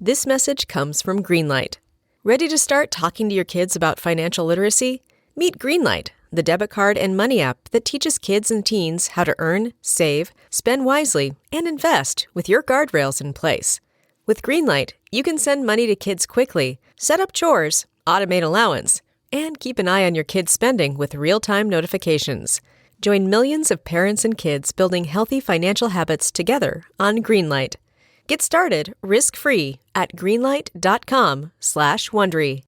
This message comes from Greenlight. Ready to start talking to your kids about financial literacy? Meet Greenlight, the debit card and money app that teaches kids and teens how to earn, save, spend wisely, and invest with your guardrails in place. With Greenlight, you can send money to kids quickly, set up chores, automate allowance, and keep an eye on your kids' spending with real-time notifications. Join millions of parents and kids building healthy financial habits together on Greenlight. Get started risk-free at greenlight.com/Wondery.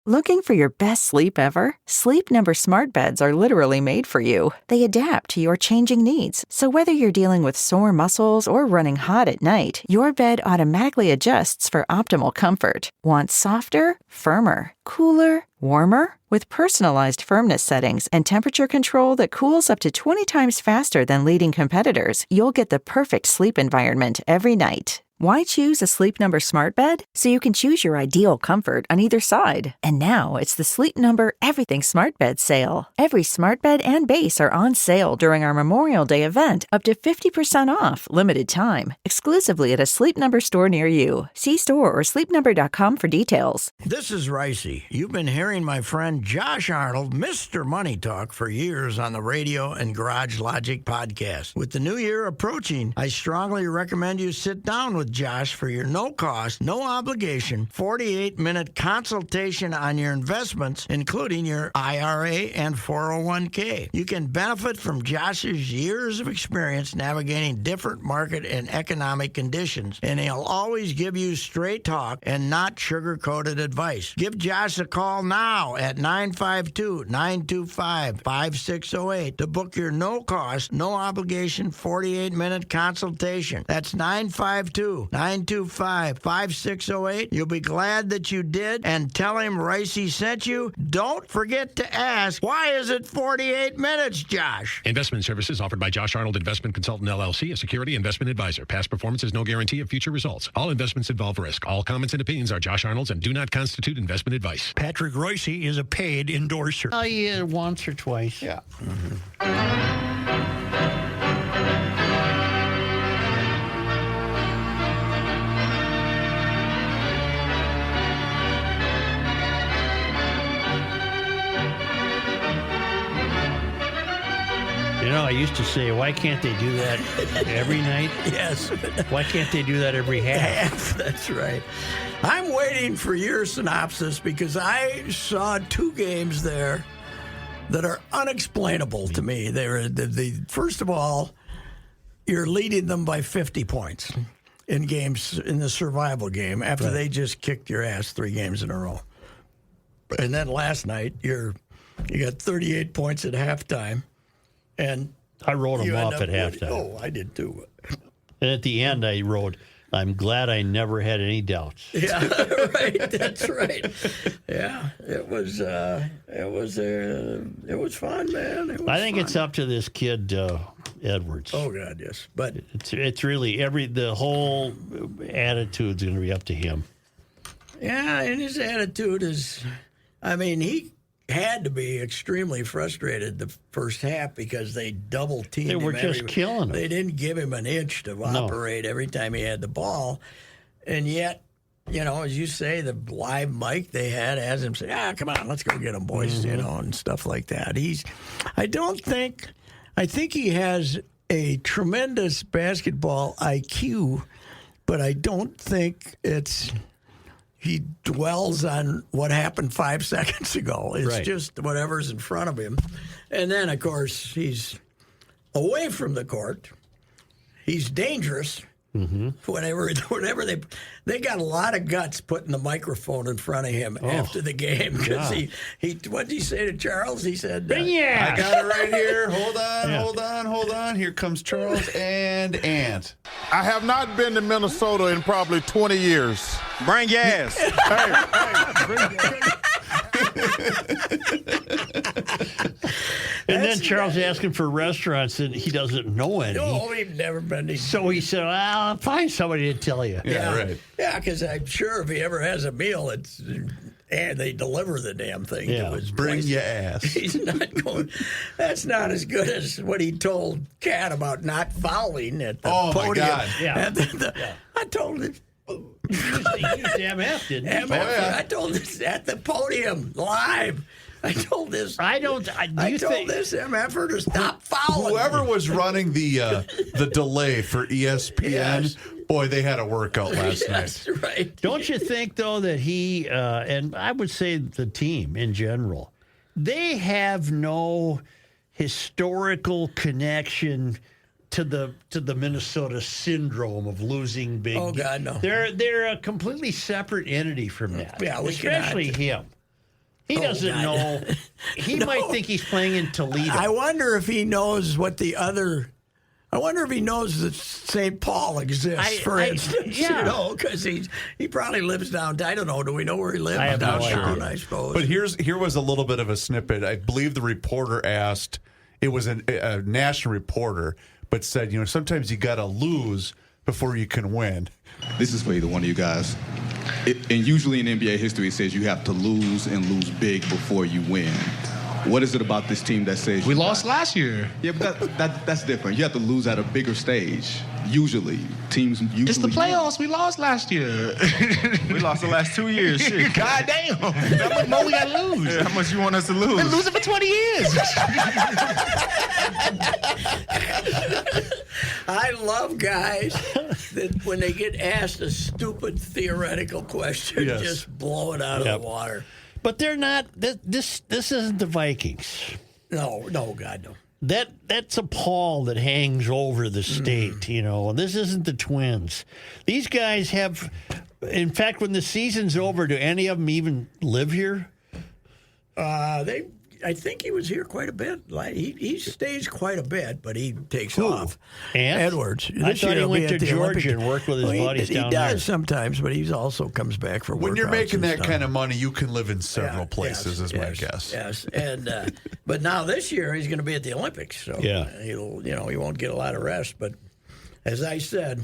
Looking for your best sleep ever? Sleep Number smart beds are literally made for you. They adapt to your changing needs. So whether you're dealing with sore muscles or running hot at night, your bed automatically adjusts for optimal comfort. Want softer, firmer, cooler, warmer? With personalized firmness settings and temperature control that cools up to 20 times faster than leading competitors, you'll get the perfect sleep environment every night. Why choose a Sleep Number smart bed? So you can choose your ideal comfort on either side. And now it's the Sleep Number Everything Smart Bed sale. Every smart bed and base are on sale during our Memorial Day event, up to 50% off, limited time, exclusively at a Sleep Number store near you. See store or sleepnumber.com for details. This is Ricey. You've been hearing my friend Josh Arnold, Mr. Money Talk, for years on the radio and Garage Logic podcast. With the new year approaching, I strongly recommend you sit down with Josh for your no-cost, no-obligation, 48-minute consultation on your investments, including your IRA and 401k. You can benefit from Josh's years of experience navigating different market and economic conditions, and he'll always give you straight talk and not sugar-coated advice. Give Josh a call now at 952-925-5608 to book your no-cost, no-obligation 48-minute consultation. That's 952-925-5608. You'll be glad that you did, and tell him Ricey sent you. Don't forget to ask, why is it 48 minutes, Josh? Investment services offered by Josh Arnold Investment Consultant, LLC, a security investment advisor. Past performance is no guarantee of future results. All investments involve risk. All comments and opinions are Josh Arnold's and do not constitute investment advice. Patrick Ricey is a paid endorser. Oh, yeah, once or twice. Yeah. You know, I used to say, why can't they do that every night? Yes. Why can't they do that every half? That's right. I'm waiting for your synopsis because I saw two games there that are unexplainable to me. They're first of all, you're leading them by 50 points in games in the survival game after they just kicked your ass 3 games in a row. And then last night, you got 38 points at halftime. And I wrote them off at halftime. Oh, I did too. And at the end, I wrote, I'm glad I never had any doubts. Yeah, right. That's right. Yeah, it was fun, man. I think it's up to this kid Edwards. Oh God, yes. But it's really the whole attitude's going to be up to him. Yeah, and his attitude is, I mean, he had to be extremely frustrated the first half because they double teamed him. They were just killing him. They didn't give him an inch to operate every time he had the ball. And yet, you know, as you say, the live mic they had has him say, come on, let's go get him, boys, you know, and stuff like that. I think he has a tremendous basketball IQ, but I don't think he dwells on what happened 5 seconds ago. It's just whatever's in front of him. And then, of course, he's away from the court. He's dangerous. Mm-hmm. Whenever they got a lot of guts putting the microphone in front of him after the game because he what did he say to Charles? He said, I got it right here. Hold on. Here comes Charles and Ant. I have not been to Minnesota in probably 20 years. Bring your ass. And then Charles asking for restaurants and he doesn't know any. No, he's never been to. So he said, I'll find somebody to tell you. Yeah, right. Yeah, because I'm sure if he ever has a meal, they deliver the damn thing to his Bring place. your ass. He's not going. That's not as good as what he told Kat about not fouling at the podium. My God. Yeah. I told him, He used MF, didn't he? MF, I told this at the podium live. I told this. I told this MFer to stop fouling. Whoever was running the delay for ESPN, Yes. boy, they had a workout last night. That's right. Don't you think, though, that he, and I would say the team in general, they have no historical connection to the Minnesota syndrome of losing big. Oh, God, no. They're a completely separate entity from that. Yeah, we especially him. He doesn't God. know. He might think he's playing in Toledo. I wonder if he knows what the other. I wonder if he knows that St. Paul exists, for instance. yeah. You know, because he probably lives downtown. I don't know. Do we know where he lives? I have no Downtown, idea. I suppose. But here was a little bit of a snippet. I believe the reporter asked. It was a national reporter, but said, sometimes you got to lose before you can win. This is for either one of you guys. And usually in NBA history, it says you have to lose and lose big before you win. What is it about this team that says we lost last year? Yeah, but that's different. You have to lose at a bigger stage. Usually, teams usually. It's the playoffs. We lost last year. We lost the last 2 years. Shit. God damn. How much more we got to lose? Yeah, how much you want us to lose? We're losing for 20 years. I love guys that when they get asked a stupid theoretical question, Yes. just blow it out of the water. But they're not. This isn't the Vikings. No, God, no. That's a pall that hangs over the state, and this isn't the Twins. These guys have, in fact, when the season's over, do any of them even live here? I think he was here quite a bit. Like he stays quite a bit, but he takes off. Ant? Edwards. I This thought year he he'll went be to at the Georgia Olympic- and worked with his buddies down He there. does sometimes, but he also comes back for When you're workouts making and that stuff. kind of money, you can live in several Yeah, places, yes, is my yes, guess. Yes, and but now this year he's going to be at the Olympics, so he'll he won't get a lot of rest. But as I said,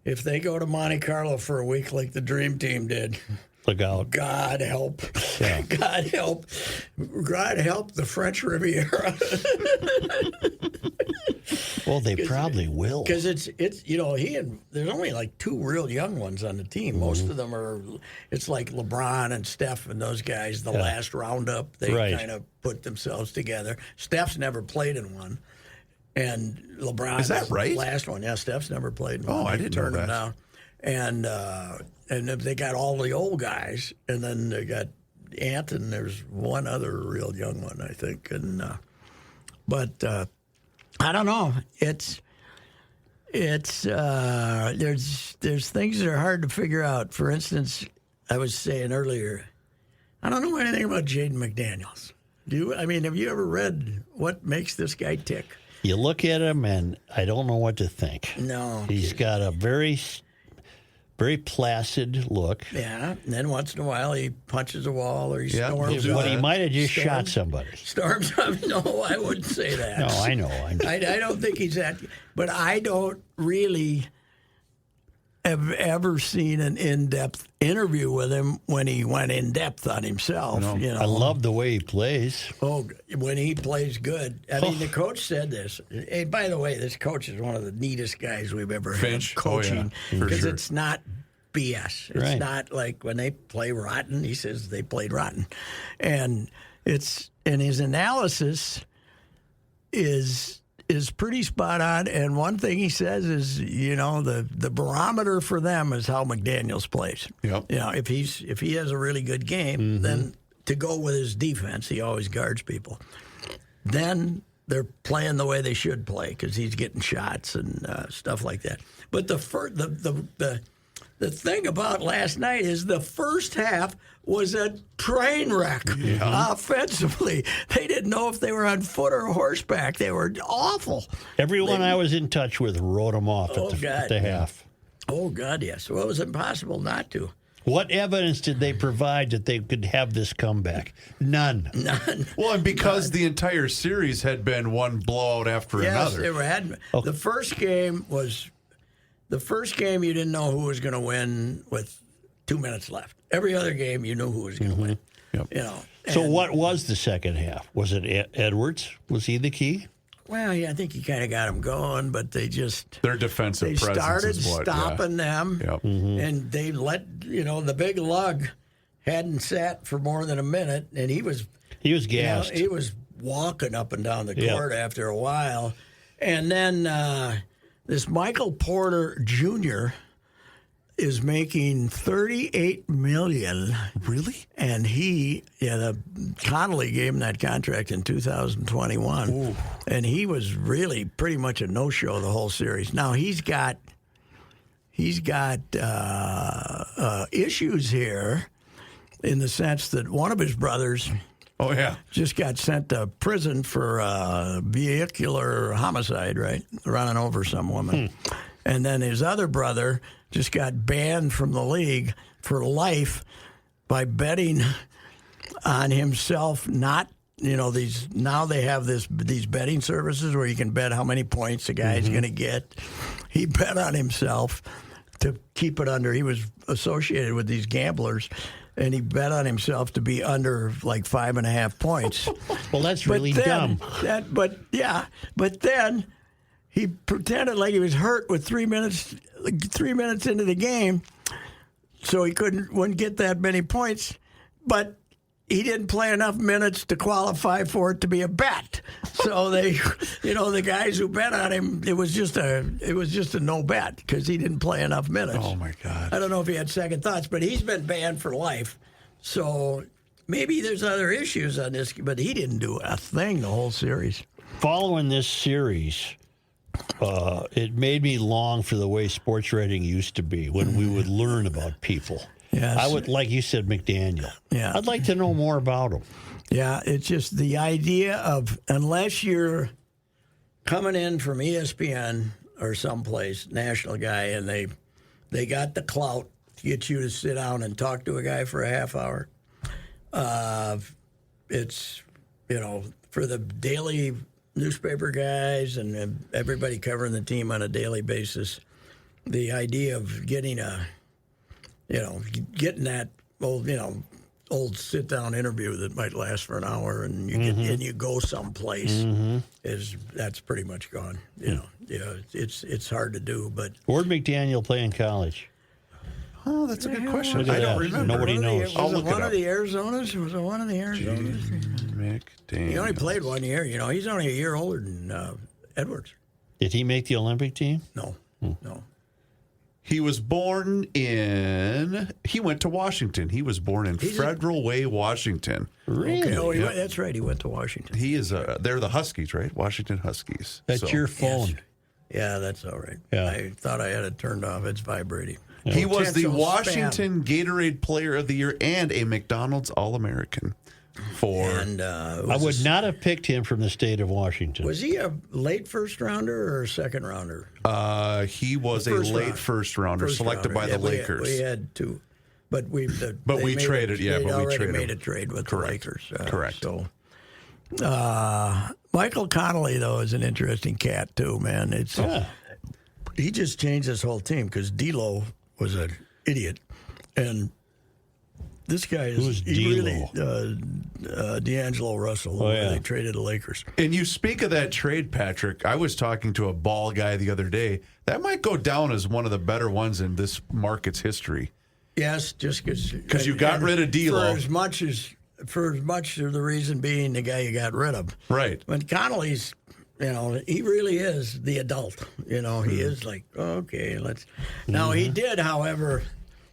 if they go to Monte Carlo for a week like the Dream Team did, look out! God help! Yeah. God help! God help the French Riviera. Well, they probably will. Because it's there's only like 2 real young ones on the team. Most of them are. It's like LeBron and Steph and those guys. The last roundup, they kind of put themselves together. Steph's never played in one, and LeBron Is that right? The last one. Yeah, Steph's never played in one. Oh, I He didn't know turned him that. down. And they got all the old guys, and then they got Ant, and there's one other real young one, I think. And but I don't know. It's there's things that are hard to figure out. For instance, I was saying earlier, I don't know anything about Jaden McDaniels. Have you ever read what makes this guy tick? You look at him, and I don't know what to think. No. He's got a very, very placid look. Yeah, and then once in a while he punches a wall or he storms. But he might have just shot Storms. somebody. Storms. No, I wouldn't say that. No, I know. I don't think he's that. But I don't really have ever seen an in-depth interview with him when he went in-depth on himself. I love the way he plays. Oh, when he plays good. The coach said this. Hey, by the way, this coach is one of the neatest guys we've ever Finch? had coaching. Oh, yeah, for sure. It's not BS. It's Right. not like when they play rotten, he says they played rotten. And his analysis is pretty spot on. And one thing he says is, the barometer for them is how McDaniels plays. Yep. If he has a really good game, then to go with his defense, he always guards people. Then they're playing the way they should play because he's getting shots and stuff like that. But the thing about last night is the first half was a train wreck offensively. They didn't know if they were on foot or horseback. They were awful. Everyone I was in touch with wrote him off at the half. Oh, God, yes. Well, it was impossible not to. What evidence did they provide that they could have this comeback? None. Well, and because the entire series had been one blowout after Yes, another. they had. The first game you didn't know who was going to win with 2 minutes left. Every other game you knew who was going to win. Yep. So what was the second half? Was it Edwards? Was he the key? Well, yeah, I think he kind of got them going, but they just Their defensive they presence started is what, stopping them, Yep. and they let the big lug hadn't sat for more than a minute, and he was gassed. He was walking up and down the court after a while, and then this Michael Porter Jr. is making $38 million. Really? And the Connolly gave him that contract in 2021. Ooh. And he was really pretty much a no-show the whole series. Now he's got issues here in the sense that one of his brothers just got sent to prison for vehicular homicide, right? Running over some woman. And then his other brother just got banned from the league for life by betting on himself not, now they have these betting services where you can bet how many points the guy's going to get. He bet on himself to keep it under. He was associated with these gamblers, and he bet on himself to be under like 5.5 points. Well, that's really dumb. But then he pretended like he was hurt with 3 minutes into the game, so he wouldn't get that many points. But he didn't play enough minutes to qualify for it to be a bet. So they, the guys who bet on him, it was just a no bet because he didn't play enough minutes. Oh my God! I don't know if he had second thoughts, but he's been banned for life. So maybe there's other issues on this, but he didn't do a thing the whole series. Following this series, it made me long for the way sports writing used to be when we would learn about people. Yes. I would, like you said, McDaniel. Yeah. I'd like to know more about him. Yeah, it's just the idea of, unless you're coming in from ESPN or someplace, national guy, and they got the clout to get you to sit down and talk to a guy for a half hour. It's, for the daily newspaper guys and everybody covering the team on a daily basis, the idea of getting getting that old sit-down interview that might last for an hour and you go someplace that's pretty much gone. It's hard to do. But where'd McDaniel play in college? Oh, that's a good question. I don't remember. Nobody knows. Was it one of the Arizonas? Was it one of the Arizonas? McDaniel. He only played 1 year. He's only a year older than Edwards. Did he make the Olympic team? No. No. He was born he went to Washington. He was born in Federal Way, Washington. Really? Okay. No, that's right. He went to Washington. He is, they're the Huskies, right? Washington Huskies. That's your phone. Yes. Yeah, that's all right. Yeah. I thought I had it turned off. It's vibrating. Yeah. He was the Potential Washington Gatorade Player of the Year and a McDonald's All-American. I would not have picked him from the state of Washington. Was he a late first rounder or a second rounder? He was a late first rounder selected by the Lakers. We had two, but we traded. Made a trade with the Lakers. Correct. So, Michael Connolly though is an interesting cat too, man. He just changed this whole team because D'Lo was an idiot, and this guy is D'Angelo Russell. They traded the Lakers. And you speak of that trade, Patrick. I was talking to a ball guy the other day. That might go down as one of the better ones in this market's history. Yes, just because you got rid of D'Lo. For as much of the reason being the guy you got rid of. Right. When Connolly's, he really is the adult. He is like, okay, let's. Now, he did, however,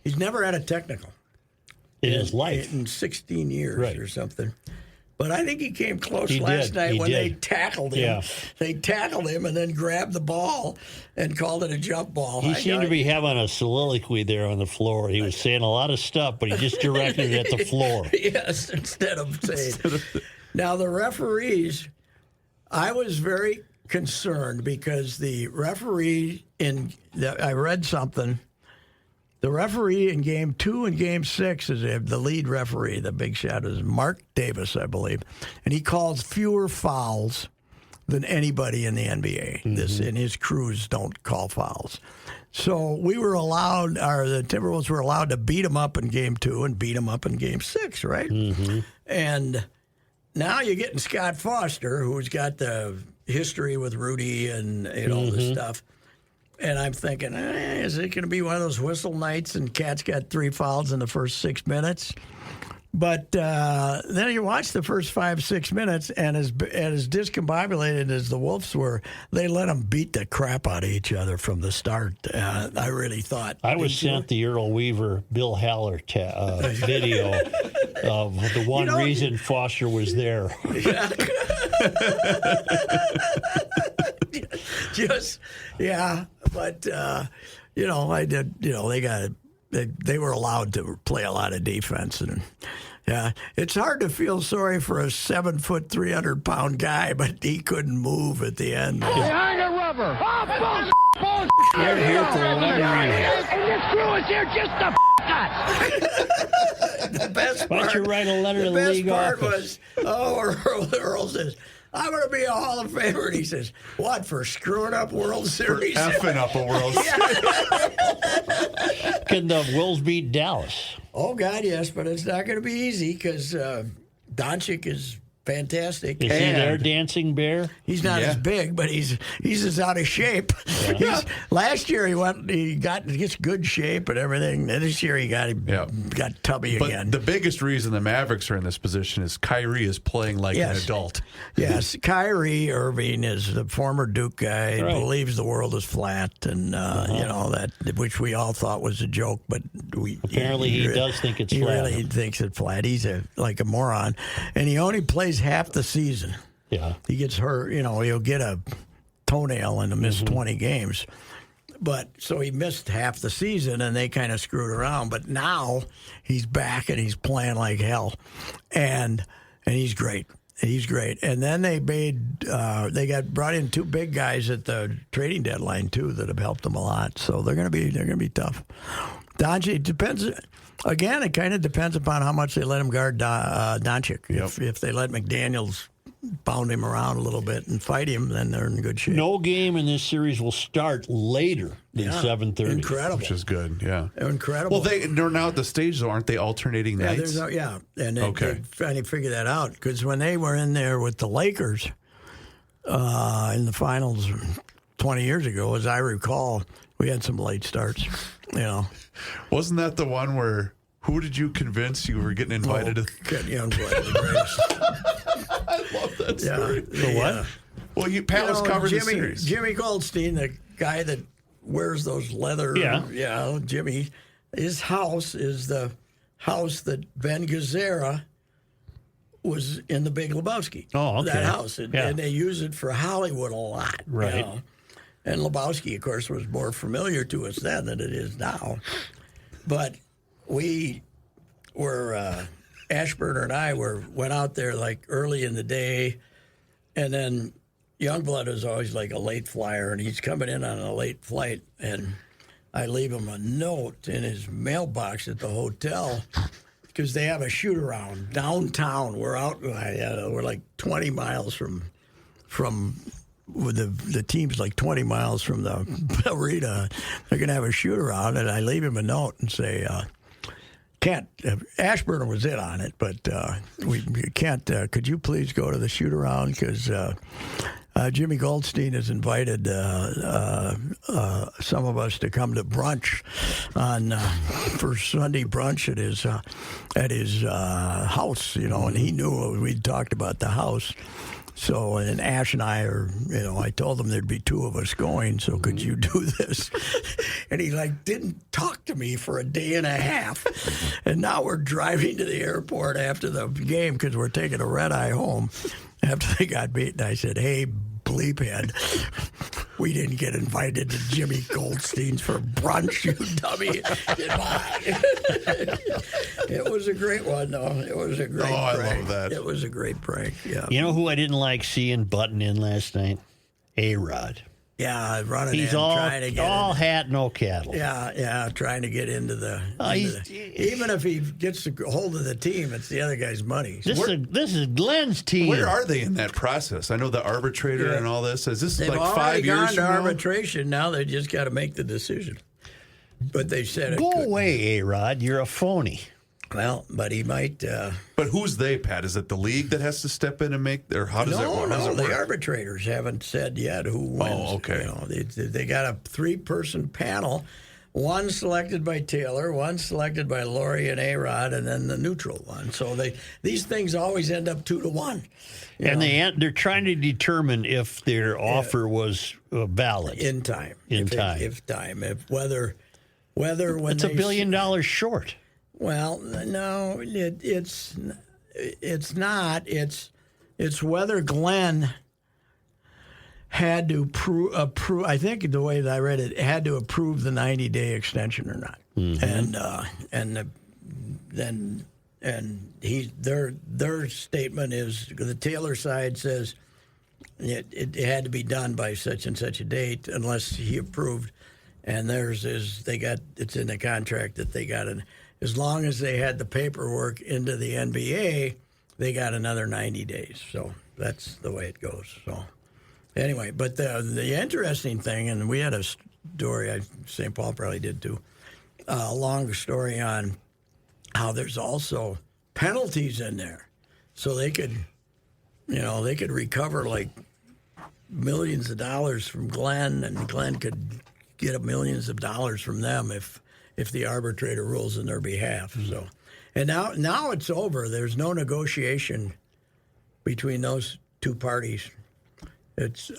he's never had a technical. In his life. In 16 years or something. But I think he came close night when they tackled him. Yeah. They tackled him and then grabbed the ball and called it a jump ball. He seemed to be having a soliloquy there on the floor. He was saying a lot of stuff, but he just directed it at the floor. Yes, instead of saying. Now, the referees, I was very concerned because the referee I read something. The referee in Game 2 and Game 6 is the lead referee. The big shot is Mark Davis, I believe. And he calls fewer fouls than anybody in the NBA. And his crews don't call fouls. So we were allowed, the Timberwolves were allowed to beat him up in Game 2 and beat him up in Game 6, right? And now you're getting Scott Foster, who's got the history with Rudy and all this stuff. And I'm thinking, is it going to be one of those whistle nights and Cat's got 3 fouls in the first 6 minutes? But then you watch the first 5-6 minutes, and as discombobulated as the Wolves were, they let them beat the crap out of each other from the start. I really thought. I was sent the Earl Weaver, Bill Haller video of the one reason Foster was there. But I did. They were allowed to play a lot of defense, and it's hard to feel sorry for a 7-foot, 300-pound guy, but he couldn't move at the end. Behind the rubber. Oh, bullshit. We're here for one reason. And this crew is here just to us. The best part. Why don't you write a letter to the league office? Earl says, I'm going to be a Hall of Famer. And he says, what, for screwing up World Series? For effing up a World Series. Can the Wolves beat Dallas? Oh, God, yes, but it's not going to be easy because Doncic is fantastic. Is he their dancing bear? He's not as big, but he's as out of shape. Yeah. Last year he gets good shape and everything. And this year he got tubby again. The biggest reason the Mavericks are in this position is Kyrie is playing like an adult. Yes, Kyrie Irving is the former Duke guy. Right. Believes the world is flat, and that which we all thought was a joke, but apparently he does think it's flat. He really thinks it's flat. He's like a moron, and he only plays half the season. Yeah, he gets hurt. He'll get a toenail and miss 20 games. But so he missed half the season, and they kind of screwed around. But now he's back and he's playing like hell, and he's great. He's great. And then they brought in 2 big guys at the trading deadline too that have helped them a lot. So they're gonna be tough. Doncic depends. Again, it kind of depends upon how much they let him guard Doncic. Yep. If they let McDaniels pound him around a little bit and fight him, then they're in good shape. No game in this series will start later than 7:30. Incredible. Which is good, yeah. Incredible. Well, they're now at the stage, though, aren't they alternating nights? And they finally figured that out because when they were in there with the Lakers in the finals 20 years ago, as I recall, we had some late starts, Wasn't that the one where, who did you convince you were getting invited to? Ken Young's one of the greatest. I love that story. What? Well, Pat was covering the series. Jimmy Goldstein, the guy that wears those leather. Yeah. Jimmy. His house is the house that Ben Gazzara was in The Big Lebowski. Oh, okay. That house. And they use it for Hollywood a lot. Right. And Lebowski, of course, was more familiar to us then than it is now. But we were... Ashburner and I went out there like early in the day, and then Youngblood is always like a late flyer, and he's coming in on a late flight, and I leave him a note in his mailbox at the hotel because they have a shoot-around downtown. We're out, we're like 20 miles from the team's like 20 miles from the arena. They're going to have a shoot-around, and I leave him a note and say, Ashburner was in on it, but we can't. Could you please go to the shoot around because Jimmy Goldstein has invited some of us to come to brunch for Sunday brunch at his house, and he knew we'd talked about the house. So, and Ash and I I told him there'd be 2 of us going, so could you do this? And he didn't talk to me for a day and a half. And now we're driving to the airport after the game because we're taking a red eye home after they got beaten. I said, hey, bleephead, we didn't get invited to Jimmy Goldstein's for brunch, you dummy. It was a great one, though. It was a great prank. I love that. It was a great prank, yeah. You know who I didn't like seeing button in last night? A-Rod. Yeah, running He's in, all, trying to get all in. hat, no cattle. Yeah, trying to get into the... even if he gets a hold of the team, it's the other guy's money. This is Glenn's team. Where are they in that process? I know the arbitrator and all this. Is this They've like 5 already years gone from to now? arbitration. Now they just got to make the decision. But they said Go away, A-Rod. You're a phony. Well, but he might. But who's they, Pat? Is it the league that has to step in and make, or how does that work? No, the arbitrators haven't said yet who wins. Oh, okay. You know, they got a 3-person panel, one selected by Taylor, one selected by Laurie and A-Rod, and then the neutral one. So these things always end up 2-1. And they're trying to determine if their offer was valid in time. If whether when it's $1 billion short. Well, no, it's not. It's whether Glenn had to approve. I think the way that I read it, had to approve the 90-day extension or not. Mm-hmm. Their statement is, the Taylor side says it had to be done by such and such a date unless he approved, and theirs is it's in the contract that they got an. As long as they had the paperwork into the NBA, they got another 90 days. So that's the way it goes. So anyway, but the interesting thing, and we had a story, St. Paul probably did too, a long story on how there's also penalties in there. So they could recover like millions of dollars from Glenn, and Glenn could get millions of dollars from them if the arbitrator rules in their behalf. So, and now it's over. There's no negotiation between those two parties. It's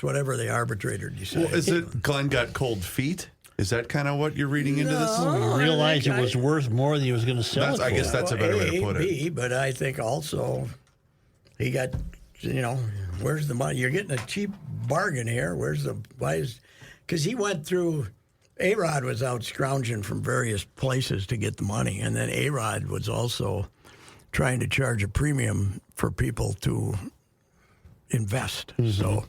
whatever the arbitrator decides. Well, is it Glenn got cold feet? Is that kind of what you're reading into this? He realized it was worth more than he was going to sell it for. I guess that's a better way to put it. But I think also he got, where's the money? You're getting a cheap bargain here. Because he went through. A-Rod was out scrounging from various places to get the money, and then A-Rod was also trying to charge a premium for people to invest. Mm-hmm. So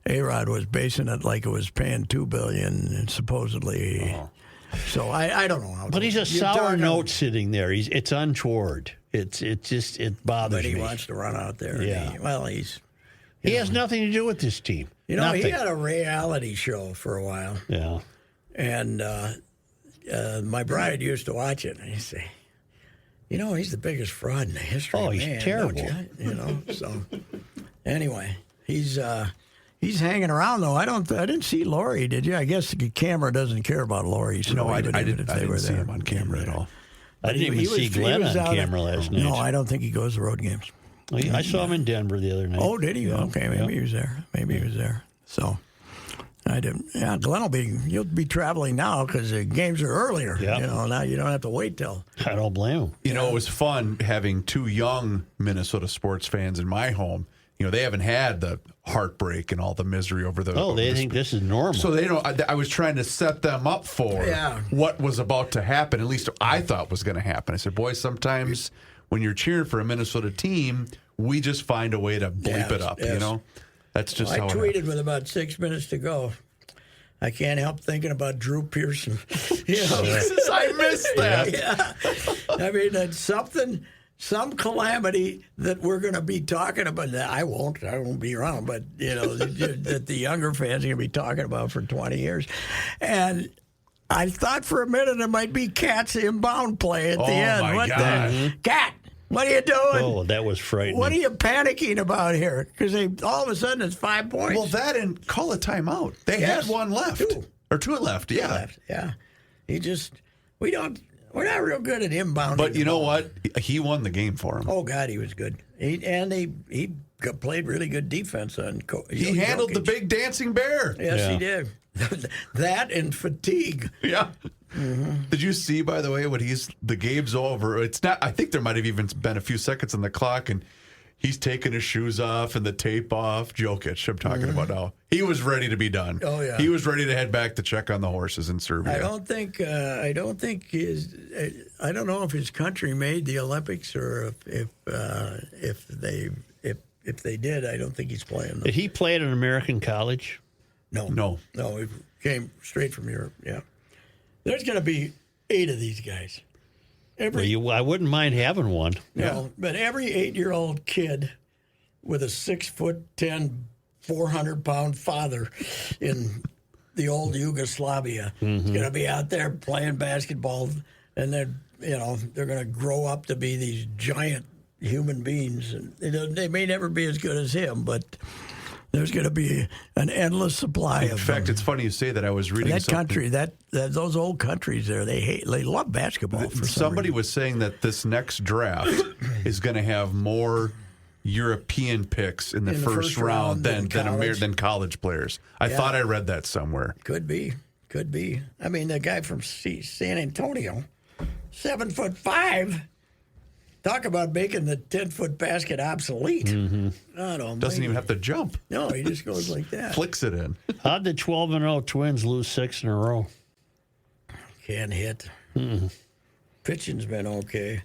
A-Rod was basing it like it was paying $2 billion, and supposedly. Oh. So I don't know how. But he's a sour note sitting there. It's untoward. It bothers me. But he wants to run out there. Yeah. He has nothing to do with this team. He had a reality show for a while. Yeah. And my bride used to watch it, and he'd say, he's the biggest fraud in the history. Oh, he's terrible. So anyway, he's hanging around though. I didn't see Laurie. Did you? I guess the camera doesn't care about Laurie. So no, I didn't see him on camera at all. I didn't even see Glenn on camera last night. No, I don't think he goes to road games. I saw him in Denver the other night. Oh, did he? Yeah. Okay, maybe he was there. So. I didn't. Yeah, Glenn you'll be traveling now because the games are earlier. Yep. Now you don't have to wait till. I don't blame him. It was fun having two young Minnesota sports fans in my home. They haven't had the heartbreak and all the misery over the. Oh, they think this is normal. So they don't. I was trying to set them up for what was about to happen. At least I thought was going to happen. I said, boys, sometimes when you're cheering for a Minnesota team, we just find a way to bleep it up. Yes. That's just how I tweeted with about 6 minutes to go. I can't help thinking about Drew Pearson. I missed that. Yeah. I mean, it's some calamity that we're going to be talking about. I won't be around, but, that the younger fans are going to be talking about for 20 years. And I thought for a minute it might be Cat's inbound play at the end. My God. Cat! What are you doing? Oh, that was frightening. What are you panicking about here? Because all of a sudden it's 5 points. Well, that and call a timeout. They had one left. Two left, yeah. We're not real good at inbounding. But you know what? He won the game for him. Oh, God, he was good. He played really good defense on He handled the big dancing bear. Yes, he did. That and fatigue. Yeah. Mm-hmm. Did you see, by the way, the game's over? It's not. I think there might have even been a few seconds on the clock, and he's taking his shoes off and the tape off. Jokic, I'm talking about now. He was ready to be done. Oh yeah. He was ready to head back to check on the horses in Serbia. I don't know if his country made the Olympics or if they did. I don't think he's playing. Did he play at an American college? No. He came straight from Europe. Yeah. There's going to be 8 of these guys. I wouldn't mind having one. No, but every 8-year-old kid with a 6'10", 400-pound father in the old Yugoslavia is going to be out there playing basketball and then they're going to grow up to be these giant human beings, and they may never be as good as him, but there's going to be an endless supply of them. In fact, it's funny you say that. I was reading that something. country, those old countries there, they love basketball. Somebody was saying that this next draft is going to have more European picks in the first round than college players. I thought I read that somewhere. Could be. I mean, the guy from San Antonio, 7'5". Talk about making the 10-foot basket obsolete. Doesn't even have to jump. No, he just goes like that. Flicks it in. How'd the 12-0 Twins lose 6 in a row? Can't hit. Pitching's been okay.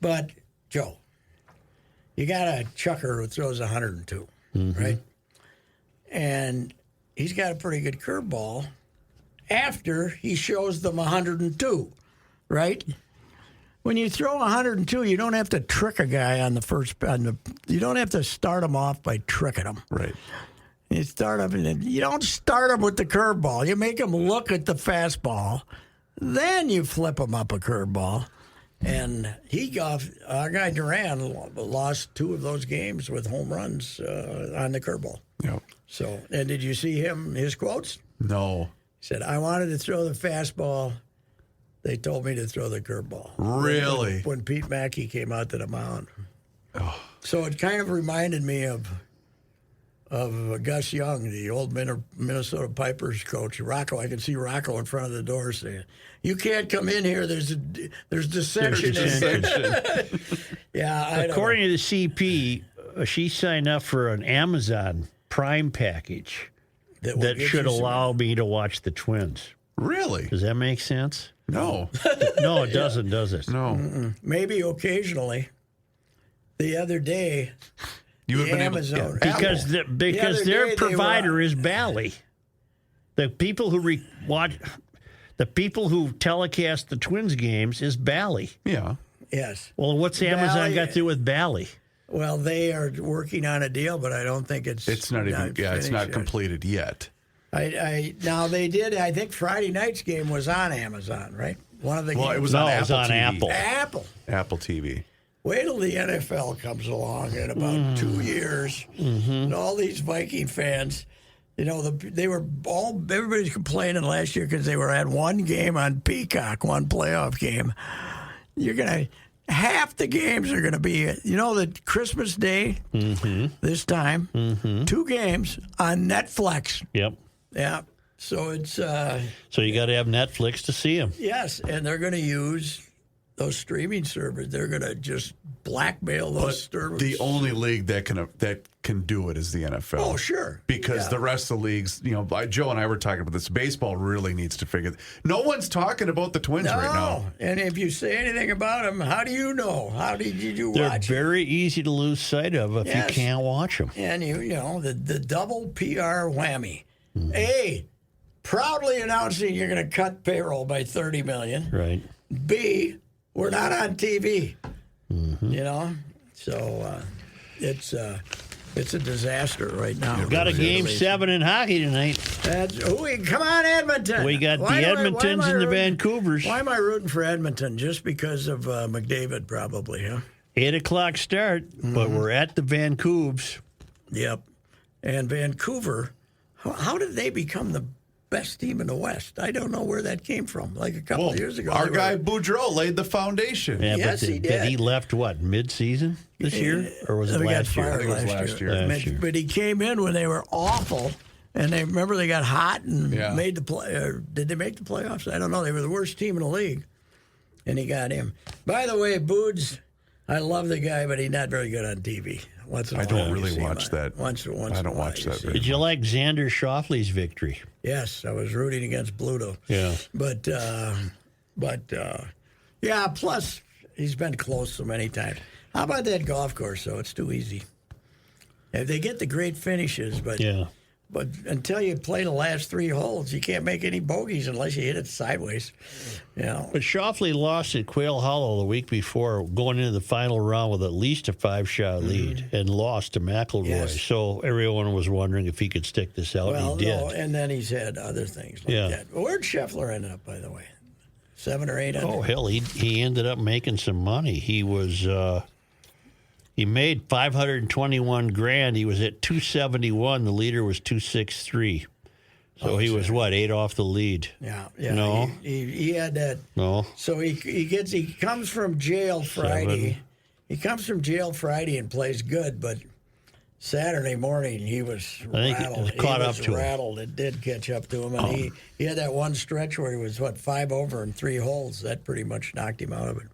But, Joe, you got a chucker who throws 102, right? And he's got a pretty good curveball after he shows them 102, right? When you throw 102, you don't have to trick a guy you don't have to start him off by tricking him. Right. You start him, and you don't start him with the curveball. You make him look at the fastball, then you flip him up a curveball. And our guy Duran lost 2 of those games with home runs on the curveball. Yep. So, and did you see his quotes? No. He said, "I wanted to throw the fastball. They told me to throw the curveball." Really? When Pete Mackey came out to the mound. Oh. So it kind of reminded me of Gus Young, the old Minnesota Pipers coach, Rocco. I can see Rocco in front of the door saying, "You can't come in here. There's dissension." Yeah. According to the CP, she signed up for an Amazon Prime package that should allow me to watch the Twins. Really? Does that make sense? No. No, it doesn't, does it? No. Maybe occasionally. The other day, you have been Amazon because their provider is Bally. The people who the people who telecast the Twins games is Bally. Yeah. Yes. Well, what's Amazon got to do with Bally? Well, they are working on a deal, but I don't think it's not even it's not yet. Completed yet. Now they did. I think Friday night's game was on Amazon, right? One of the games. It was on Apple. Apple TV. Wait till the NFL comes along in about 2 years, and all these Viking fans. Everybody's complaining last year because they had one game on Peacock, one playoff game. Half the games are going to be, the Christmas Day this time, 2 games on Netflix. Yep. Yeah. So it's. So you got to have Netflix to see them. Yes, and they're going to use those streaming servers. They're going to just blackmail those servers. The only league that can do it is the NFL. Oh, sure. Because the rest of the leagues, Joe and I were talking about this. Baseball really needs to figure. No one's talking about the Twins right now. And if you say anything about them, how do you know? How did you watch? They're very easy to lose sight of if you can't watch them. And the double PR whammy. A, proudly announcing you're going to cut payroll by $30 million. Right. B, we're not on TV. So it's a disaster right now. We've got a Game 7 in hockey tonight. Come on, Edmonton. We got the Edmontons and the Vancouvers. Why am I rooting for Edmonton? Just because of McDavid, probably, huh? 8 o'clock start, but we're at the Vancouvers. Yep. And Vancouver, how did they become the best team in the West? I don't know where that came from. Like a couple of years ago. Our guy Boudreau laid the foundation. Yeah, yes, he did. He left, mid-season this year? Or was it last year? I think it was last year. But he came in when they were awful. And they got hot and made the play. Did they make the playoffs? I don't know. They were the worst team in the league. And he got him. By the way, Boods, I love the guy, but he's not very good on TV. I don't really watch that. I don't watch that. Did you like Xander Schauffele's victory? Yes, I was rooting against Bluto. Yeah. But plus he's been close so many times. How about that golf course, though? It's too easy. They get the great finishes, but until you play the last 3 holes, you can't make any bogeys unless you hit it sideways. But Schauffele lost at Quail Hollow the week before, going into the final round with at least a 5-shot lead, and lost to McIlroy. Yes. So everyone was wondering if he could stick this out, and he did. No, and then he's had other things like that. Where'd Scheffler end up, by the way? 700 or 800. Oh, hell, he ended up making some money. He was he made 521 grand. He was at 271. The leader was 263. So he was, 8 off the lead? Yeah. No? He had that. No. So he comes from jail Friday. 7. He comes from jail Friday and plays good, but Saturday morning he was rattled. It caught up to him. Rattled. It did catch up to him, and he had that one stretch where he was 5 over in 3 holes. That pretty much knocked him out of it.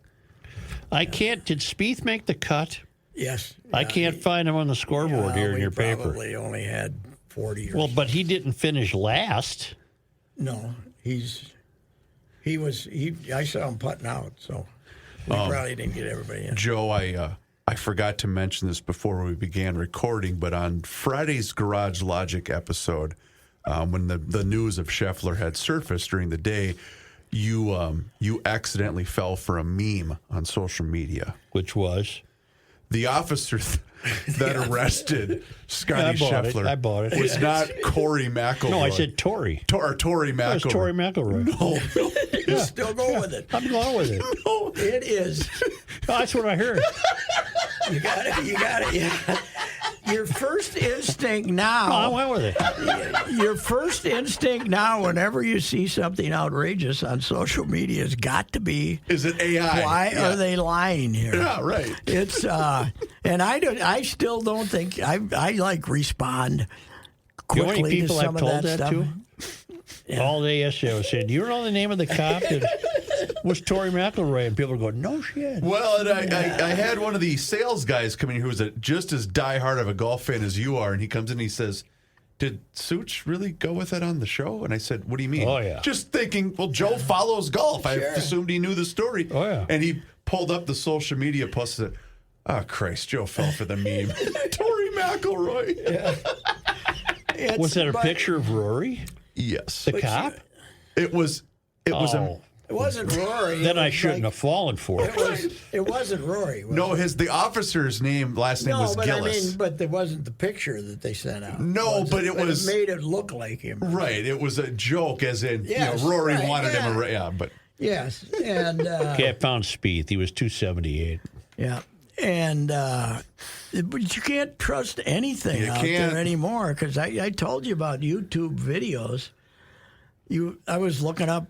Did Spieth make the cut? Yes. I can't find him on the scoreboard here in your paper. Probably only had 40. Well, but he didn't finish last. No, I saw him putting out, so we probably didn't get everybody in. Joe, I forgot to mention this before we began recording, but on Friday's Garage Logic episode, when the news of Schauffele had surfaced during the day, you accidentally fell for a meme on social media. Which was? The officer that arrested Scotty Schauffele I bought it. was not Corey McElroy. No, I said Tory. Tory McElroy. It was Tory McElroy. No. You still go with it. I'm going with it. No, it is. Oh, that's what I heard. You got it. Yeah. Your first instinct now. No, I went with it. Your first instinct now, whenever you see something outrageous on social media, has got to be: is it AI? Why are they lying here? Yeah, right. It's and I still don't think I respond quickly you know people to some I've of told that stuff. To? Yeah. All day yesterday I was saying, you know the name of the cop that was Tory McElroy? And people are going, no shit. Well, and I had one of the sales guys come in who was just as diehard of a golf fan as you are, and he comes in and he says, did Such really go with it on the show? And I said, what do you mean? Oh, yeah. Just thinking, well, Joe follows golf. I assumed he knew the story. Oh, yeah. And he pulled up the social media post and said, oh, Christ, Joe fell for the meme. Tory McElroy. Yeah. Was that a picture of Rory? Yes. The cop? It was. It wasn't Rory. Then I shouldn't have fallen for it. It wasn't Rory. The officer's last name was Gillis. But it wasn't the picture that they sent out. No, but it was. It made it look like him. Right. It was a joke, as in, Rory wanted him. But yes, and okay, I found Spieth. He was 278. Yeah, and but you can't trust anything out there anymore, because I told you about YouTube videos. I was looking up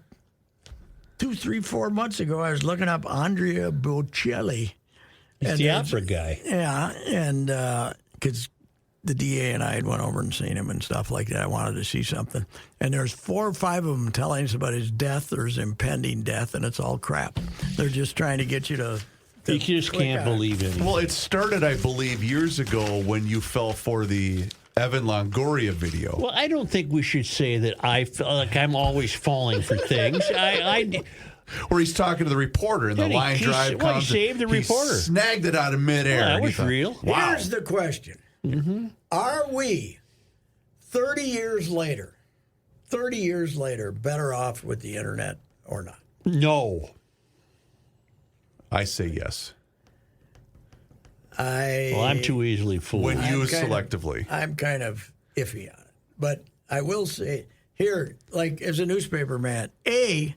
2, 3, 4 months ago. I was looking up Andrea Bocelli. He's the opera guy. Yeah, and because the DA and I had went over and seen him and stuff like that. I wanted to see something. And there's 4 or 5 of them telling us about his death or his impending death, and it's all crap. They're just trying to get you to you just can't believe it. Well, it started, I believe, years ago when you fell for the Evan Longoria video. Well, I don't think we should say that I feel like I'm always falling for things. Where he's talking to the reporter and the line drive comes. He saved the reporter. Snagged it out of midair. Well, that was real. Wow. Here's the question. Mm-hmm. Are we, 30 years later, better off with the internet or not? No. I say yes. I'm too easily fooled. When used selectively. I'm kind of iffy on it. But I will say, here, like as a newspaper man, it's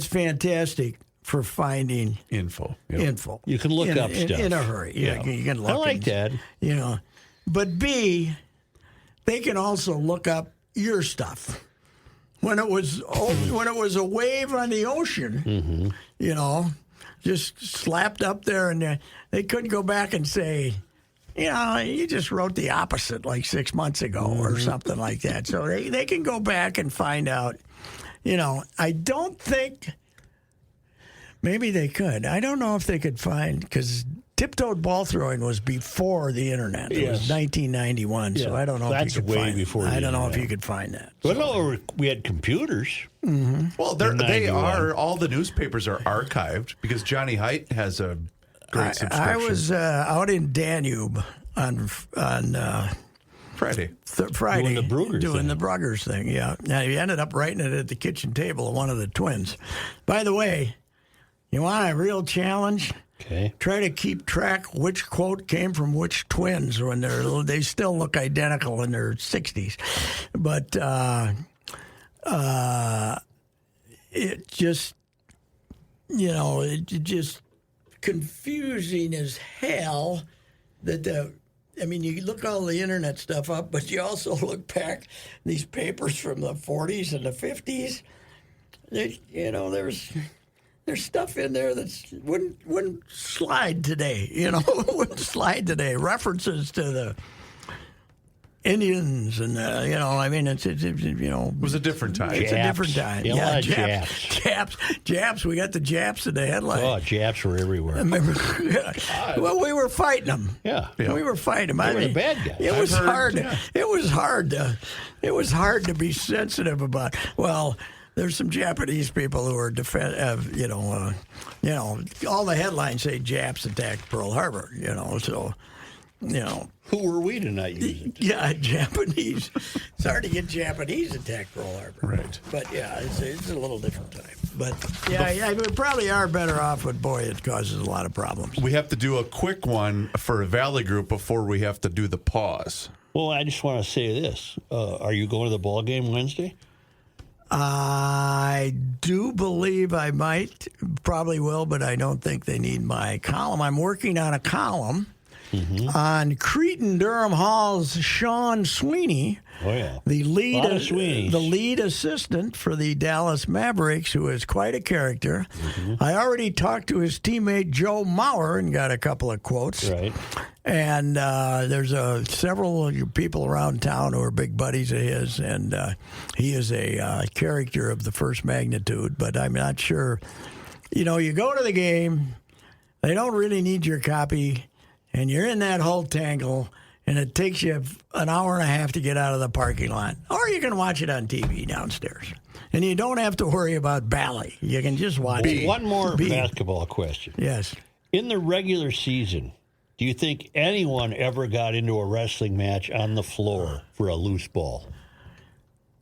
fantastic for finding info. You can look up stuff. In a hurry. Yeah. You can look. I like that. But B, they can also look up your stuff. When it was a wave on the ocean, just slapped up there, and they couldn't go back and say, you just wrote the opposite like 6 months ago or something like that. So they can go back and find out. I don't think maybe they could. I don't know if they could find, because tiptoed ball throwing was before the internet. It was 1991, so I don't know if you could find it. I don't know if you could find that. Well, no, we had computers. Mm-hmm. Well, they are. All the newspapers are archived because Johnny Height has a great subscription. I was out in Danube on Friday. Friday. Doing the Bruggers thing, yeah. Now, he ended up writing it at the kitchen table of one of the twins. By the way, you want a real challenge? Okay. Try to keep track which quote came from which twins when they still look identical in their 60s. But it just, it just confusing as hell that you look all the internet stuff up, but you also look back these papers from the 40s and the 50s. There's stuff in there that wouldn't slide today. Wouldn't slide today. References to the Indians and it was a different time. It's a different time. Yeah, Japs. We got the Japs in the headline. Oh, Japs were everywhere. Remember? Well, we were fighting them. Yeah. We were fighting them. They were the bad guys. It was hard. Yeah. It was hard to be sensitive about. Well, there's some Japanese people who are all the headlines say Japs attacked Pearl Harbor. So. Who were we to not use it? Yeah, Japanese. It's hard to get Japanese attack Pearl Harbor. Right. But, it's a little different time. But, we probably are better off, but, boy, it causes a lot of problems. We have to do a quick one for Valley Group before we have to do the pause. Well, I just want to say this. Are you going to the ball game Wednesday? I do believe I might. Probably will, but I don't think they need my column. I'm working on a column. Mm-hmm. On Cretin-Durham Hall's Sean Sweeney, the lead assistant for the Dallas Mavericks, who is quite a character. Mm-hmm. I already talked to his teammate Joe Mauer and got a couple of quotes. Right. And there's several people around town who are big buddies of his, and he is a character of the first magnitude. But I'm not sure. You go to the game, they don't really need your copy. And you're in that whole tangle, and it takes you an hour and a half to get out of the parking lot. Or you can watch it on TV downstairs. And you don't have to worry about Bally. You can just watch it. One more basketball question. Yes. In the regular season, do you think anyone ever got into a wrestling match on the floor for a loose ball?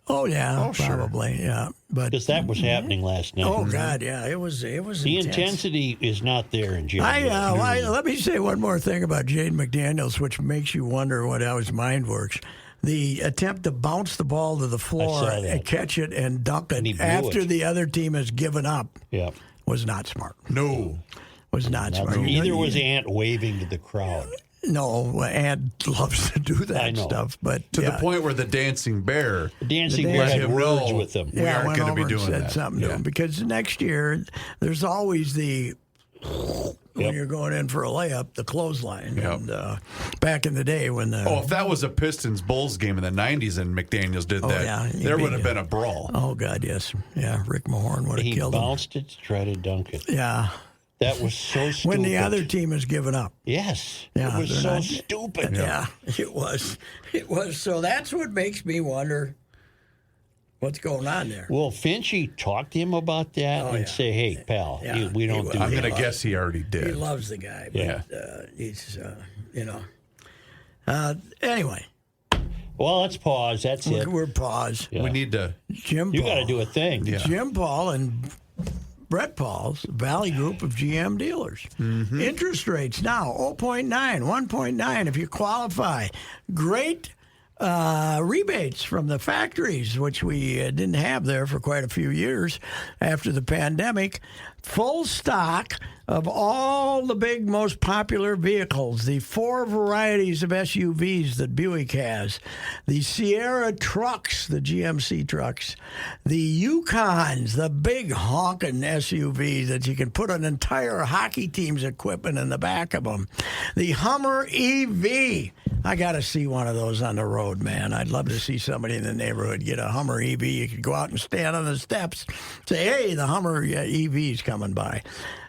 Oh, yeah, probably, sure. Yeah. Because that was happening last night. Oh, God, yeah. It was the intense. Intensity is not there in January. Let me say one more thing about Jaden McDaniels, which makes you wonder how his mind works. The attempt to bounce the ball to the floor and catch it and dunk it after the other team has given up was not smart. No. Was not smart. Neither was Ant waving to the crowd. No, Ant loves to do that stuff, but to the point where the dancing bear had words with them. We aren't going to be doing that. Something to him because next year there's always the when you're going in for a layup, the clothesline. Yep. And back in the day when if that was a Pistons Bulls game in the '90s and McDaniels did that, there would have been a brawl. Oh God, yes, yeah. Rick Mahorn would have killed him. He bounced it to try to dunk it. Yeah. That was so stupid. When the other team has given up. Yes. Yeah, it was so stupid. Yeah, it was. It was. So that's what makes me wonder what's going on there. Will Finchy talk to him about that and say, hey, pal, we don't do that? I'm going to guess he already did. He loves the guy. But, he's, anyway. Well, let's pause. That's it. We're paused. Yeah. We need to. Jim Paul. You got to do a thing. Yeah. Jim Paul and Brett Paul's Valley Group of GM dealers. Mm-hmm. Interest rates now 0.9, 1.9 if you qualify. Great rebates from the factories, which we didn't have there for quite a few years after the pandemic. Full stock of all the big, most popular vehicles, the 4 varieties of SUVs that Buick has, the Sierra trucks, the GMC trucks, the Yukons, the big honking SUVs that you can put an entire hockey team's equipment in the back of them, the Hummer EV. I got to see one of those on the road, man. I'd love to see somebody in the neighborhood get a Hummer EV. You could go out and stand on the steps, say, hey, the Hummer EV's coming by.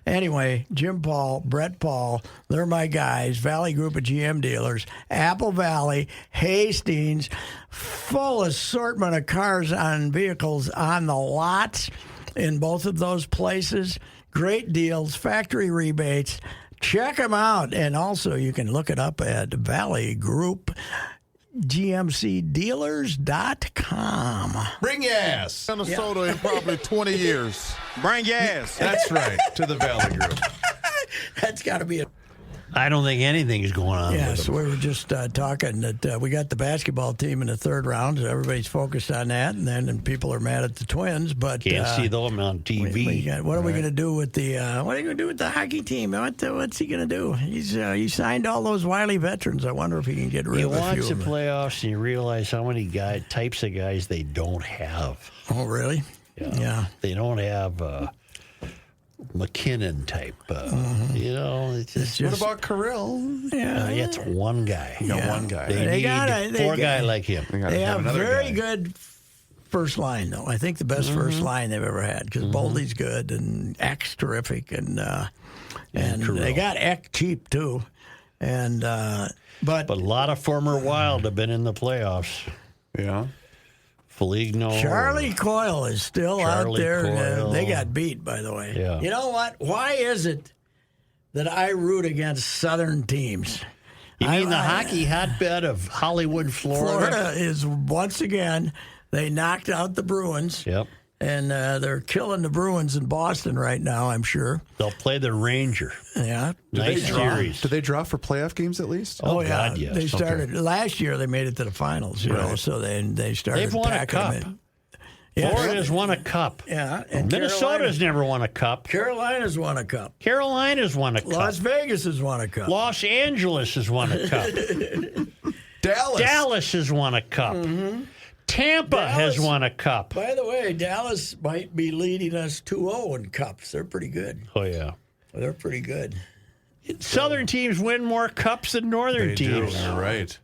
Anyway, Jim Paul, Brett Paul, they're my guys. Valley Group of GM dealers, Apple Valley, Hastings, full assortment of cars on vehicles on the lots in both of those places. Great deals, factory rebates. Check them out. And also, you can look it up at Valley Group. GMCdealers.com. Bring your ass. Minnesota in probably 20 years. Bring your ass. That's right. To the Valley Group. That's got to be it. I don't think anything's going on. Yeah, with so them. we were just talking that we got the basketball team in the third round. So everybody's focused on that, and then people are mad at the Twins. But Can't see them on TV. What are we going to do with the? What are you going to do with the hockey team? What's he going to do? He signed all those wily veterans. I wonder if he can get rid of a few. You watch the of them. playoffs, and you realize how many types of guys they don't have. Oh, really? Yeah. They don't have McKinnon type. You know, it's just, What about Kirill? Yeah, it's one guy. One guy. They need four guys like him. They have another very guy. good first line, though. I think the best first line they've ever had because Boldy's good and Eck's terrific, and they got Eck cheap too, and but a lot of former Wild have been in the playoffs. Yeah. Foligno. Charlie Coyle is still out there. Coyle. They got beat, by the way. Yeah. You know what? Why is it that I root against Southern teams? You mean the hockey hotbed of Hollywood, Florida? Florida is once again. They knocked out the Bruins. Yep. And they're killing the Bruins in Boston right now, I'm sure. They'll play the Ranger. Yeah. Nice series. Do they draw for playoff games at least? Oh, yeah. God, yes. They started last year. They made it to the finals, you know. So they started. They've won a packing cup. them in. Yeah, Florida's won a cup. Yeah, and Minnesota's never won a cup. Carolina's won a cup. Carolina's won a cup. Las Vegas has won a cup. Los Angeles has won a cup. Dallas has won a cup. Tampa has won a cup. By the way, Dallas might be leading us 2-0 in cups. They're pretty good. Oh, yeah. They're pretty good. Southern teams win more cups than Northern They teams. do. You're right.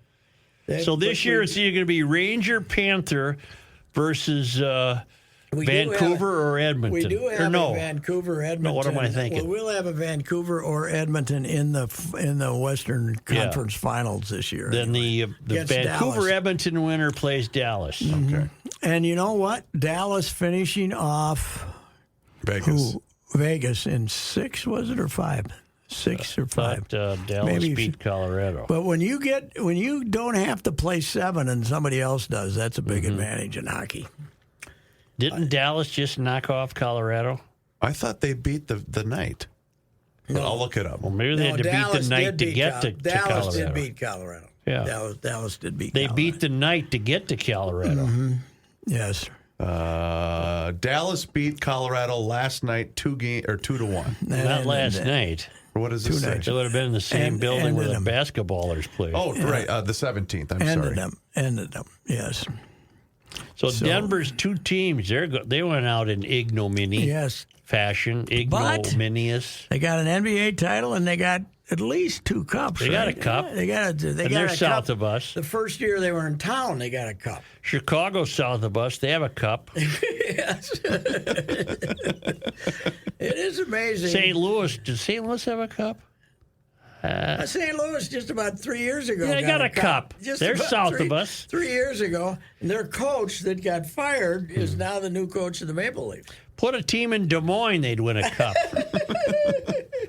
So this year it's either going to be Ranger Panther versus Vancouver or Edmonton. We do have a Vancouver Edmonton. No, what am I thinking? Well, we'll have a Vancouver or Edmonton in the Western Conference Finals this year. Then the Vancouver Dallas. Edmonton winner plays Dallas. Okay. And you know what? Dallas finishing off Vegas. Vegas in 6, was it, or 5? 6 or 5. Dallas beat Colorado. But when you don't have to play 7 and somebody else does, that's a big advantage in hockey. Didn't Dallas just knock off Colorado? I thought they beat the Knight. But I'll look it up. Well, maybe they had to beat the Knight to get to Colorado. Dallas did beat Colorado. Yeah. Dallas did beat They Colorado. beat the Knight to get to Colorado. Yes. Dallas beat Colorado last night 2-1. Not last night. What does this say? They would have been in the same building where the them. basketballers played. Oh, right. The 17th. I'm sorry. Ended them. Yes. So Denver's two teams, they went out in ignominy fashion. Ignominious. They got an NBA title and they got at least 2 cups. They got a cup. Yeah, They're south of us. The first year they were in town, they got a cup. Chicago's south of us. They have a cup. Yes. It is amazing. St. Louis. Does St. Louis have a cup? St. Louis just about 3 years ago. Yeah, they got a cup. Just They're about south of us. 3 years ago. And their coach that got fired is now the new coach of the Maple Leafs. Put a team in Des Moines, they'd win a cup.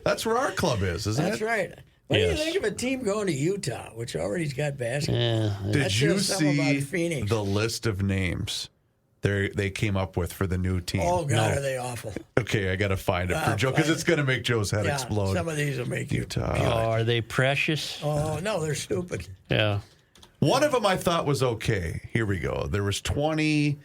That's where our club is, isn't That's it? right. What do you think of a team going to Utah, which already's got basketball? Did you see Phoenix. the list of names they came up with for the new team? Oh, God, are they awful. Okay, I got to find it for Joe because it's going to make Joe's head explode. Some of these will make Utah. Oh, are they precious? Oh, no, they're stupid. Yeah. One of them I thought was okay. Here we go. There was 20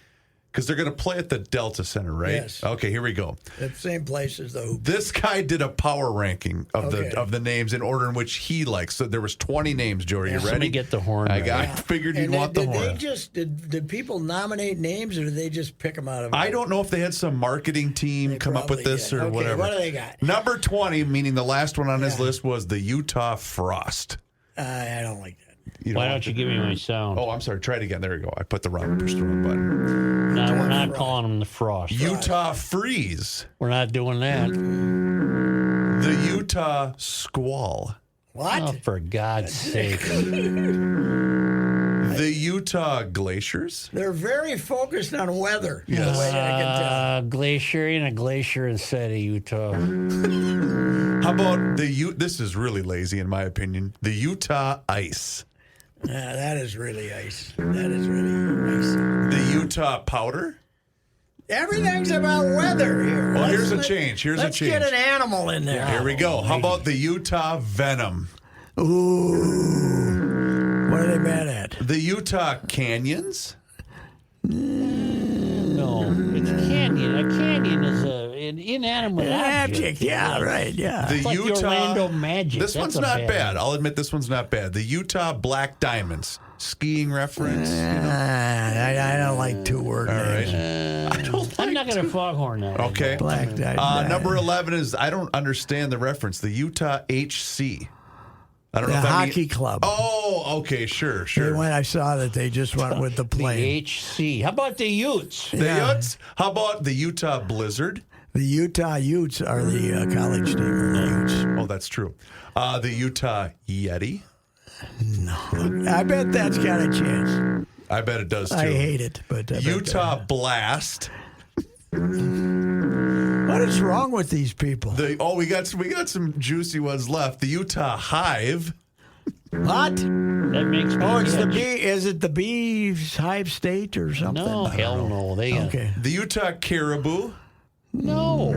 because they're going to play at the Delta Center, right? Yes. Okay, here we go. The same place as the Hoop. This guy did a power ranking of the names in order in which he likes. So there was 20 names, Joe. Are you ready? Let me get the horn. I figured you'd want the horn. Did people nominate names or did they just pick them out of? I don't know if they had some marketing team come up with this or whatever. What do they got? Number 20, meaning the last one on his list, was the Utah Frost. I don't like that. Why don't you give me my sound? Oh, I'm sorry. Try it again. There you go. I pushed the wrong button. No, we're not calling them the Frost. Utah Freeze. We're not doing that. The Utah Squall. What? Oh, for God's sake. The Utah Glaciers. They're very focused on weather. Yes. The way I can tell. Glacier and a glacier inside of Utah. How about this is really lazy in my opinion. The Utah Ice. That is really ice. That is really ice. The Utah Powder. Everything's about weather here. Well, here's a change. Let's get an animal in there. Here we go. How about the Utah Venom? Ooh. What are they mad at? The Utah Canyons? No, it's a canyon. A canyon is an inanimate object. Yeah, right. Yeah. The It's like Utah the Orlando Magic. This one's not bad. I'll admit this one's not bad. The Utah Black Diamonds. Skiing reference. I don't like two-word names. I'm not going to foghorn that. Okay. Black Diamond. Number 11 is, I don't understand the reference, the Utah HC. I don't know if The that hockey club. Oh, okay, sure. I saw that they just went with the plane. The HC. How about the Utes? The Utes? How about the Utah Blizzard? The Utah Utes are the college team. The Utes. Oh, that's true. The Utah Yeti? No. I bet that's got a chance. I bet it does, too. I hate it. But Utah Blast. What is wrong with these people? We got some juicy ones left. The Utah Hive. What? That makes me it's the itch. bee. Is it the Bees Hive State or something? No, hell no. Okay. The Utah Caribou. No.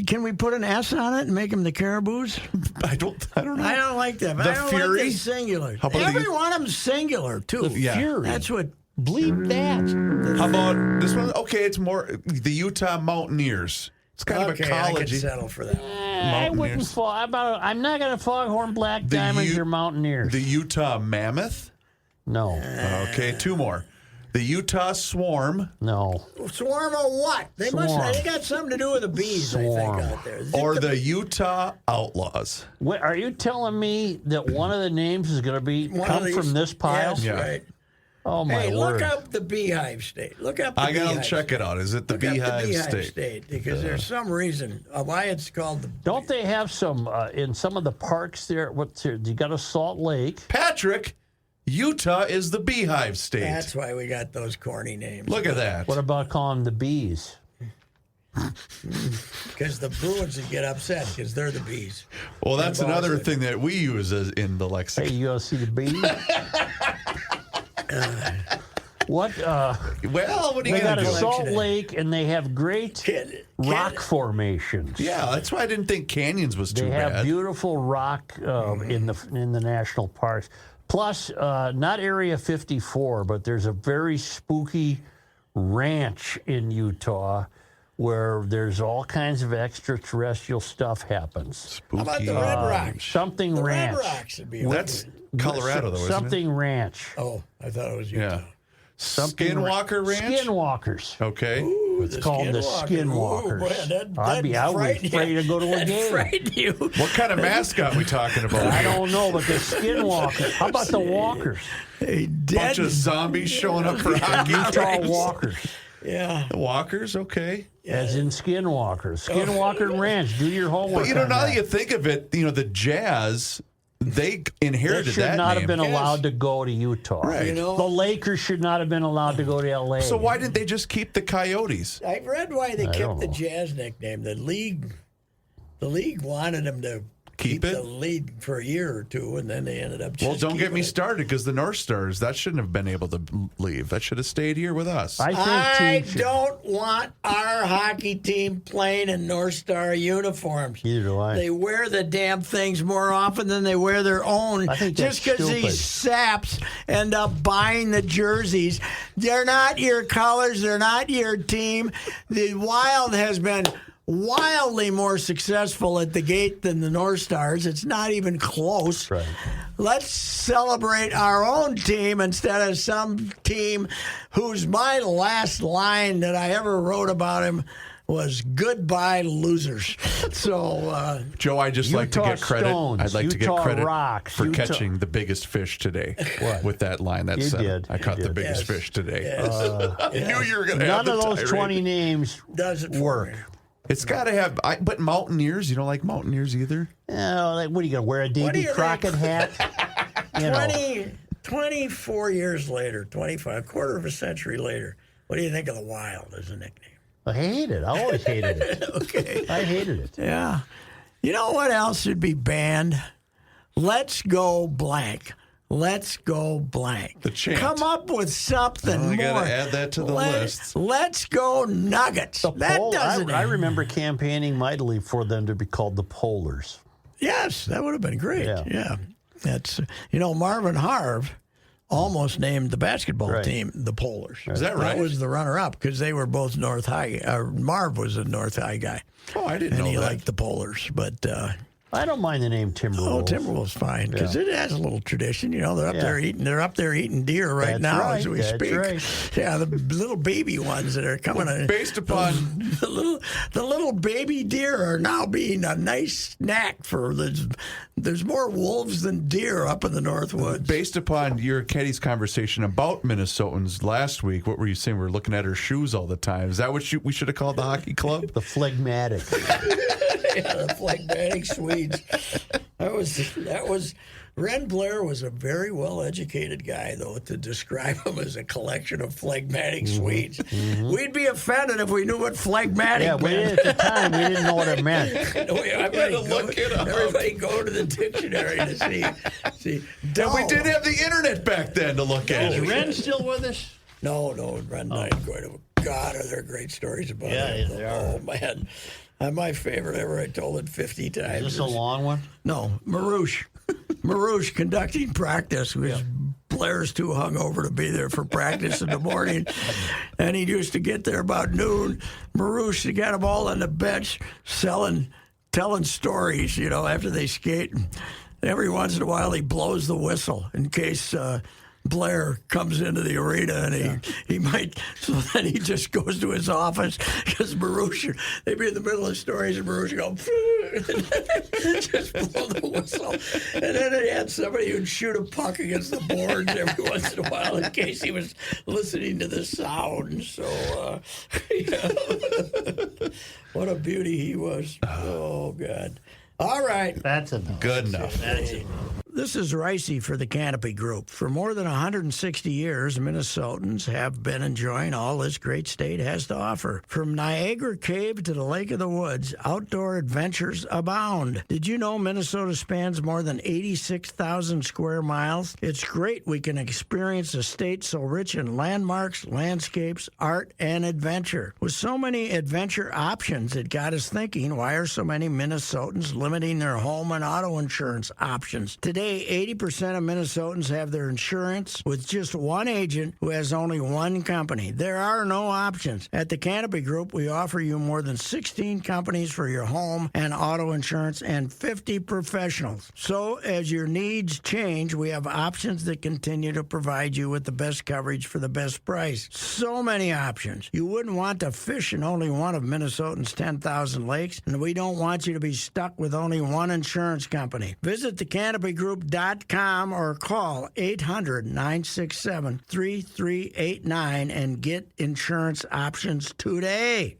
Can we put an S on it and make them the Caribous? I don't know. I don't like that. The I don't Fury? like the singular. How about Every one of them's singular too. The Fury. That's what. Bleep that. How about this one? Okay, it's more the Utah Mountaineers. It's kind of a I college. can settle for that. I wouldn't I'm not going to foghorn Black Diamonds or Mountaineers. The Utah Mammoth. No. Okay, two more. The Utah Swarm. No. Swarm of what? They got something to do with the bees, Swarm. I think, out there. Or the Utah Outlaws. Wait, are you telling me that one of the names is going to come from this pile? Yes, right. Oh, my word. Look up the Beehive State. Look up the I got to Beehive check it out. Is it the Beehive State? Because there's some reason why it's called the... Don't they have some, in some of the parks there, you got a Salt Lake? Patrick, Utah is the Beehive State. That's why we got those corny names. Look at that. What about calling them the Bees? Because the Bruins would get upset because they're the bees. Well, that's another thing that we use in the lexicon. Hey, you go see the bees? What? Well, what are you They got going to a do? Salt Lake, and they have great rock formations. Yeah, that's why I didn't think canyons was too They bad. have beautiful rock in the national parks. Plus, not Area 54, but there's a very spooky ranch in Utah where there's all kinds of extraterrestrial stuff happens. Spooky. How about the Red Rocks? Something the Ranch. Red Rocks would be That's Colorado, though, isn't Something Ranch. Oh, I thought it was Utah. Yeah. Skinwalker Ranch? Skinwalkers. Okay. It's called the Skinwalkers. I would be afraid to go to a game. Frighten you. What kind of mascot are we talking about? I don't know, but the Skinwalkers. How about the Walkers? A Bunch of zombies showing up for hockey Utah games. Walkers. Yeah. The Walkers, okay. As in Skinwalkers. Skinwalker Ranch. Do your homework. But, now on that that. you think of it, the Jazz, they They inherited should that not name. have been allowed to go to Utah. Right. The Lakers should not have been allowed to go to L.A. So why didn't they just keep the Coyotes? I read why they I kept don't the know. Jazz nickname. The league wanted them to Keep it? the lead for a year or two, and then they ended up just Well, don't get me keeping it. started because the North Stars, that shouldn't have been able to leave. That should have stayed here with us. I think I teams should- don't want our hockey team playing in North Star uniforms. Neither do I. They wear the damn things more often than they wear their own. I think Just that's because stupid. these saps end up buying the jerseys. They're not your colors. They're not your team. The Wild has been wildly more successful at the gate than the North Stars. It's not even close. Right. Let's celebrate our own team instead of some team whose my last line that I ever wrote about him was "Goodbye, losers." So, Joe, I just like to Utah get credit. Stones, I'd like to Utah get credit Rocks, for Utah- catching the biggest fish today with that line. That You said, did. I caught You the did. biggest Yes. fish today. Yes. I knew you were going to have None the of those tirade. 20 names does it for work. me. It's got to have. But Mountaineers, you don't like Mountaineers either? What are you going to wear, a What do Davy you Crockett hat? 24 years later, 25, quarter of a century later, what do you think of the Wild as a nickname? I hate it. I always hated it. Okay. I hated it. Yeah. You know what else should be banned? Let's go blank. Let's go blank. The chant. Come up with something more. I got to add that to the list. Let's go Nuggets. I remember campaigning mightily for them to be called the Polars. Yes, that would have been great. Yeah. That's Marvin Harv almost named the basketball team the Polars. Is that right? That was the runner-up because they were both North High. Marv was a North High guy. Oh, I didn't know that. And he liked the Polars, but. I don't mind the name Timberwolves. Oh, Timberwolves fine because it has a little tradition. They're up there eating. They're up there eating deer right now as we speak. Right. Yeah, the little baby ones that are coming. Based upon the little baby deer are now being a nice snack for there's more wolves than deer up in the Northwoods. Based upon your Caddy's conversation about Minnesotans last week, what were you saying? We're looking at her shoes all the time. Is that what we should have called the hockey club? The Phlegmatic. Yeah, the phlegmatic Swedes. That was Ren Blair was a very well-educated guy, though, to describe him as a collection of phlegmatic Swedes. Mm-hmm. We'd be offended if we knew what phlegmatic meant. At the time, we didn't know what it meant. Everybody go to the dictionary to see. And we did have the internet back then to look at. Is Ren still with us? No, Ren died quite a. God, are there great stories about it? Yeah, they are. Oh, man. My favorite ever. I told it 50 times. Is this a long one? No, Marouche. Marouche conducting practice. Blair's too hungover to be there for practice in the morning. And he used to get there about noon. Marouche got them all on the bench telling stories, after they skate. And every once in a while he blows the whistle in case Blair comes into the arena and he might, so then he just goes to his office because Marouche, they'd be in the middle of stories and Marouche would go, just blow the whistle. And then they had somebody who'd shoot a puck against the boards every once in a while in case he was listening to the sound. So, what a beauty he was. Oh, God. All right. That's enough. Good enough. This is Ricey for the Canopy Group. For more than 160 years, Minnesotans have been enjoying all this great state has to offer. From Niagara Cave to the Lake of the Woods, outdoor adventures abound. Did you know Minnesota spans more than 86,000 square miles? It's great we can experience a state so rich in landmarks, landscapes, art, and adventure. With so many adventure options, it got us thinking, why are so many Minnesotans limiting their home and auto insurance options? Today, 80% of Minnesotans have their insurance with just one agent who has only one company. There are no options. At the Canopy Group, we offer you more than 16 companies for your home and auto insurance and 50 professionals. So as your needs change, we have options that continue to provide you with the best coverage for the best price. So many options. You wouldn't want to fish in only one of Minnesotans' 10,000 lakes, and we don't want you to be stuck with only one insurance company. Visit thecanopygroup.com or call 800-967-3389 and get insurance options today.